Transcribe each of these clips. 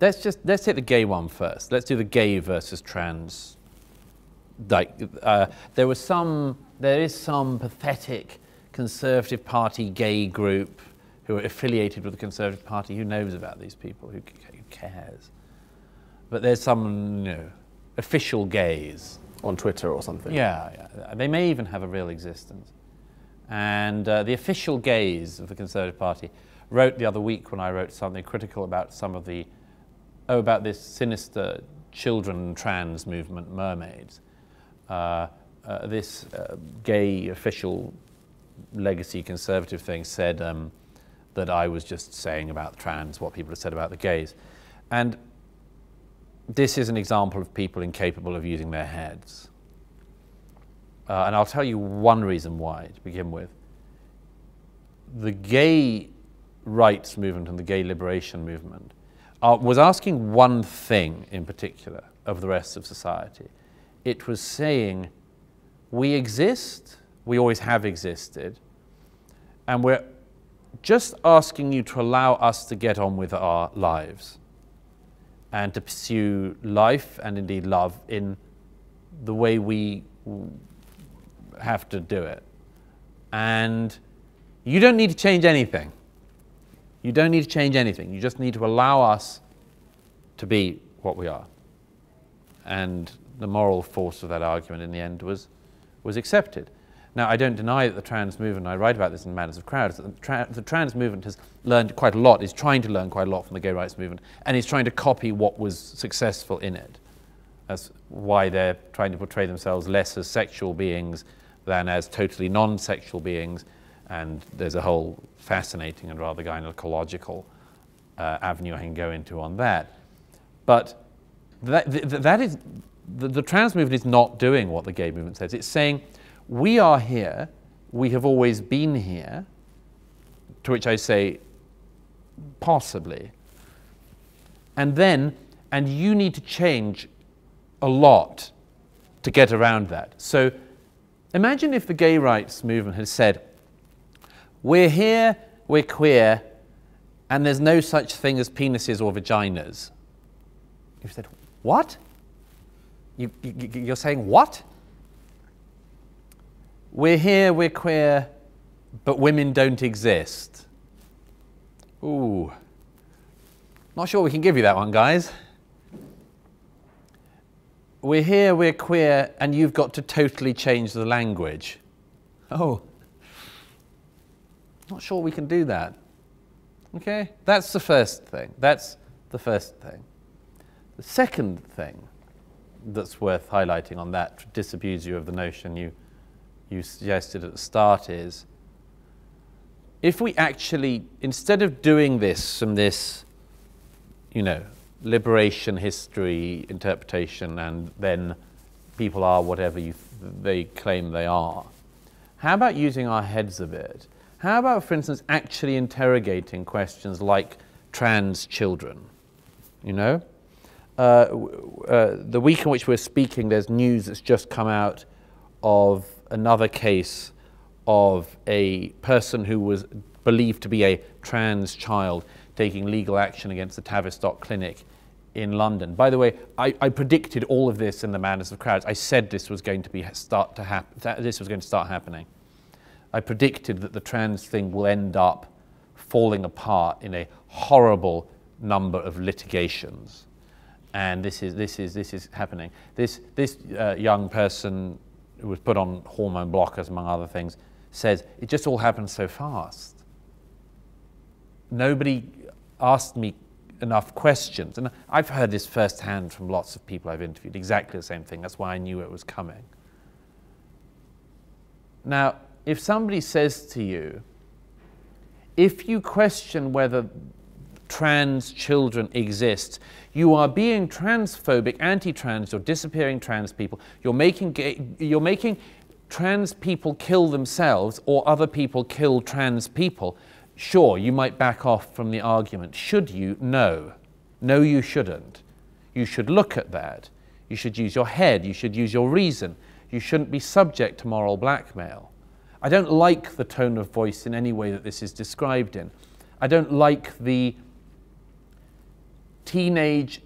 let's take the gay one first. Let's do the gay versus trans. Like, there is some pathetic Conservative Party gay group who are affiliated with the Conservative Party. Who knows about these people? Who cares? But there's some, you know, official gays on Twitter or something. Yeah, they may even have a real existence. And the official gays of the Conservative Party wrote the other week when I wrote something critical about some of the, about this sinister children trans movement, Mermaids. This gay official legacy conservative thing said that I was just saying about trans what people have said about the gays. And this is an example of people incapable of using their heads. And I'll tell you one reason why, to begin with. The gay rights movement and the gay liberation movement was asking one thing in particular of the rest of society. It was saying, we exist, we always have existed, and we're just asking you to allow us to get on with our lives and to pursue life and indeed love in the way we have to do it. And you don't need to change anything. You don't need to change anything. You just need to allow us to be what we are. And the moral force of that argument in the end was accepted. Now, I don't deny that the trans movement, I write about this in Madness of Crowds, that the trans movement has learned quite a lot, is trying to learn quite a lot from the gay rights movement, and is trying to copy what was successful in it. That's why they're trying to portray themselves less as sexual beings than as totally non-sexual beings, and there's a whole fascinating and rather gynecological avenue I can go into on that. But the trans movement is not doing what the gay movement says. It's saying, we are here, we have always been here, to which I say, possibly. And you need to change a lot to get around that. So imagine if the gay rights movement had said, we're here, we're queer, and there's no such thing as penises or vaginas. You've said, what? You're saying what? We're here, we're queer, but women don't exist. Ooh. Not sure we can give you that one, guys. We're here, we're queer, and you've got to totally change the language. Oh. Not sure we can do that. Okay? That's the first thing. That's the first thing. The second thing that's worth highlighting on that, to disabuse you of the notion you suggested at the start, is if we actually, instead of doing this from this, you know, liberation history interpretation and then people are whatever they claim they are, how about using our heads a bit? How about, for instance, actually interrogating questions like trans children, you know? The week in which we're speaking, there's news that's just come out of another case of a person who was believed to be a trans child taking legal action against the Tavistock Clinic in London. By the way, I predicted all of this in the Madness of Crowds. I said this was going to start happening. I predicted that the trans thing will end up falling apart in a horrible number of litigations. And this is happening. This young person who was put on hormone blockers, among other things, says, it just all happened so fast. Nobody asked me enough questions. And I've heard this firsthand from lots of people I've interviewed, exactly the same thing. That's why I knew it was coming. Now, if somebody says to you, if you question whether trans children exist, you are being transphobic, anti-trans, you're disappearing trans people, you're making trans people kill themselves or other people kill trans people, sure, you might back off from the argument. Should you? No. No, you shouldn't. You should look at that. You should use your head. You should use your reason. You shouldn't be subject to moral blackmail. I don't like the tone of voice in any way that this is described in. I don't like the teenage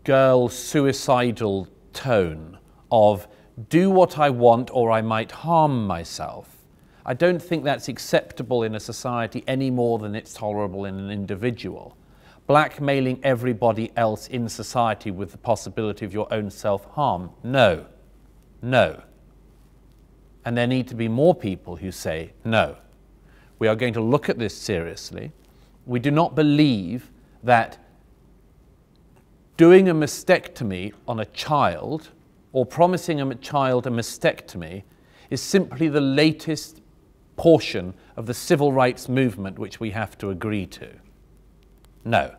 girl suicidal tone of do what I want or I might harm myself. I don't think that's acceptable in a society any more than it's tolerable in an individual. Blackmailing everybody else in society with the possibility of your own self-harm, no, no. And there need to be more people who say no. We are going to look at this seriously. We do not believe that doing a mastectomy on a child or promising a child a mastectomy is simply the latest portion of the civil rights movement which we have to agree to. No.